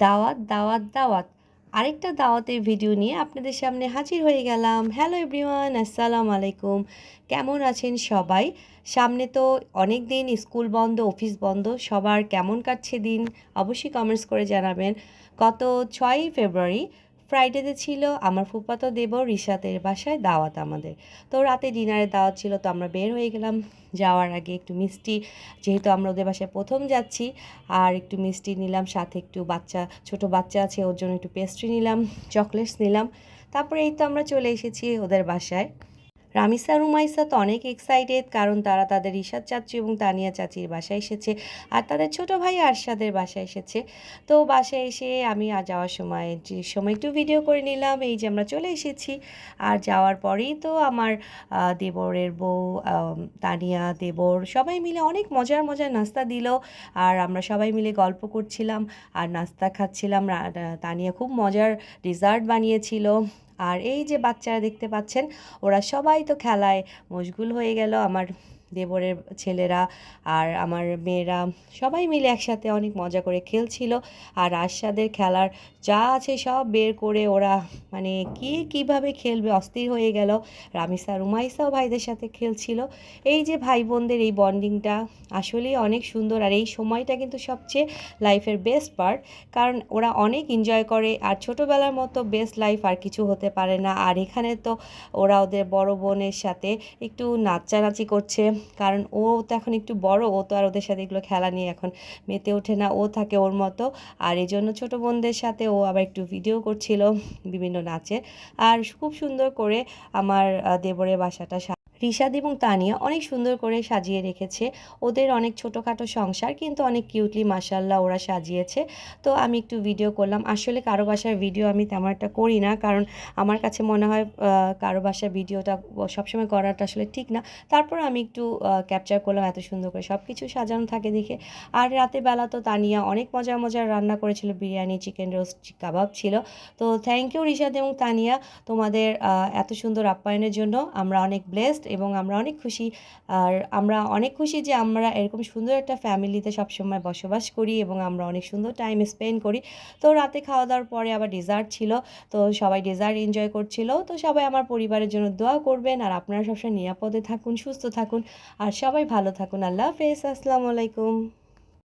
দাওয়াত দাওয়াত দাওয়াত আরেকটা দাওয়াতের ভিডিও নিয়ে আপনাদের সামনে হাজির হয়ে গেলাম। হ্যালো এভরিওয়ান, আসসালামু আলাইকুম। কেমন আছেন সবাই? সামনে তো অনেক দিন স্কুল বন্ধ, অফিস বন্ধ। সবার কেমন কাটছে দিন অবশ্যই কমেন্টস করে জানাবেন। গত 6ই ফেব্রুয়ারি ফ্রাইডেতে ছিল আমার ফুফাতো দেবর রিশাতের বাসায় দাওয়াত আমাদের। তো রাতে ডিনারের দাওয়াত ছিল, তো আমরা বের হয়ে গেলাম। যাওয়ার আগে একটু মিষ্টি, যেহেতু আমরা ওদের বাসায় প্রথম যাচ্ছি, আর একটু মিষ্টি নিলাম, সাথে একটু ছোট বাচ্চা আছে ওর জন্য একটু পেস্ট্রি নিলাম, চকলেটস নিলাম। তারপরে এই তো আমরা চলে এসেছি ওদের বাসায়। রামিসা রুমাইসা তো অনেক এক্সাইটেড, কারণ তারা তাদের ইশাদ চাচু এবং তানিয়া চাচির বাসায় এসেছে, আর তাদের ছোট ভাই আরশাদের বাসায় এসেছে। তো বাসায় এসে আমি যাওয়ার সময় যে সময় একটু ভিডিও করে নিলাম। এই যে আমরা চলে এসেছি, আর যাওয়ার পরেই তো আমার দেবরের বউ, তানিয়া, দেবর সবাই মিলে অনেক মজার মজার নাস্তা দিল, আর আমরা সবাই মিলে গল্প করছিলাম আর নাস্তা খাচ্ছিলাম। তানিয়া খুব মজার ডেজার্ট বানিয়েছিল। আর এই যে বাচ্চারা দেখতে পাচ্ছেন, ওরা সবাই তো খেলায় মশগুল হয়ে গেল। আমার দেবরের ছেলেরা আর আমার মেয়েরা সবাই মিলে একসাথে অনেক মজা করে খেলছিল। আর আরশাদের খেলার যা আছে সব বের করে ওরা মানে কিভাবে খেলবে অস্থির হয়ে গেল। রামিসা রুমাইসাও ভাইদের সাথে খেলছিল। এই যে ভাই বোনদের এই বন্ডিংটা আসলেই অনেক সুন্দর, আর এই সময়টা কিন্তু সবচেয়ে লাইফের বেস্ট পার্ট, কারণ ওরা অনেক এনজয় করে। আর ছোটোবেলার মতো বেস্ট লাইফ আর কিছু হতে পারে না। আর এখানে তো ওরা ওদের বড় বোনের সাথে একটু নাচানাচি করছে, কারণ ও তো এখন একটু বড়, ও তো আর ওদের সাথে এগুলো খেলা নিয়ে এখন মেতে ওঠে না, ও থাকে ওর মতো। আর এই জন্য ছোটো বোনদের সাথে ও আবার একটু ভিডিও করছিল বিভিন্ন নাচের। আর খুব সুন্দর করে আমার দেবরের বাসাটা রিশাদ এবং তানিয়া অনেক সুন্দর করে সাজিয়ে রেখেছে। ওদের অনেক ছোটোখাটো সংসার, কিন্তু অনেক কিউটলি মাশাল্লাহ ওরা সাজিয়েছে। তো আমি একটু ভিডিও করলাম। আসলে কারো বাসার ভিডিও আমি তেমন একটা করি না, কারণ আমার কাছে মনে হয় কারো বাসার ভিডিওটা সবসময় করাটা আসলে ঠিক না। তারপর আমি একটু ক্যাপচার করলাম, এত সুন্দর করে সব কিছু সাজানো থাকে দেখে। আর রাতের বেলা তো তানিয়া অনেক মজার মজার রান্না করেছিল, বিরিয়ানি, চিকেন রোস্ট, কাবাব ছিল। তো থ্যাংক ইউ রিশাদ এবং তানিয়া, তোমাদের এত সুন্দর আপ্যায়নের জন্য। আমরা অনেক ব্লেসড এবং আমরা অনেক খুশি। আর আমরা অনেক খুশি যে আমরা এরকম সুন্দর একটা ফ্যামিলিতে সবসময় বসবাস করি এবং আমরা অনেক সুন্দর টাইম স্পেন্ড করি। তো রাতে খাওয়া দাওয়ার পরে আবার ডেজার্ট ছিল, তো সবাই ডেজার্ট এনজয় করছিল। তো সবাই আমার পরিবারের জন্য দোয়া করবেন, আর আপনারা সবসময় নিরাপদে থাকুন, সুস্থ থাকুন, আর সবাই ভালো থাকুন। আল্লাহ হাফেজ, আসসালামু আলাইকুম।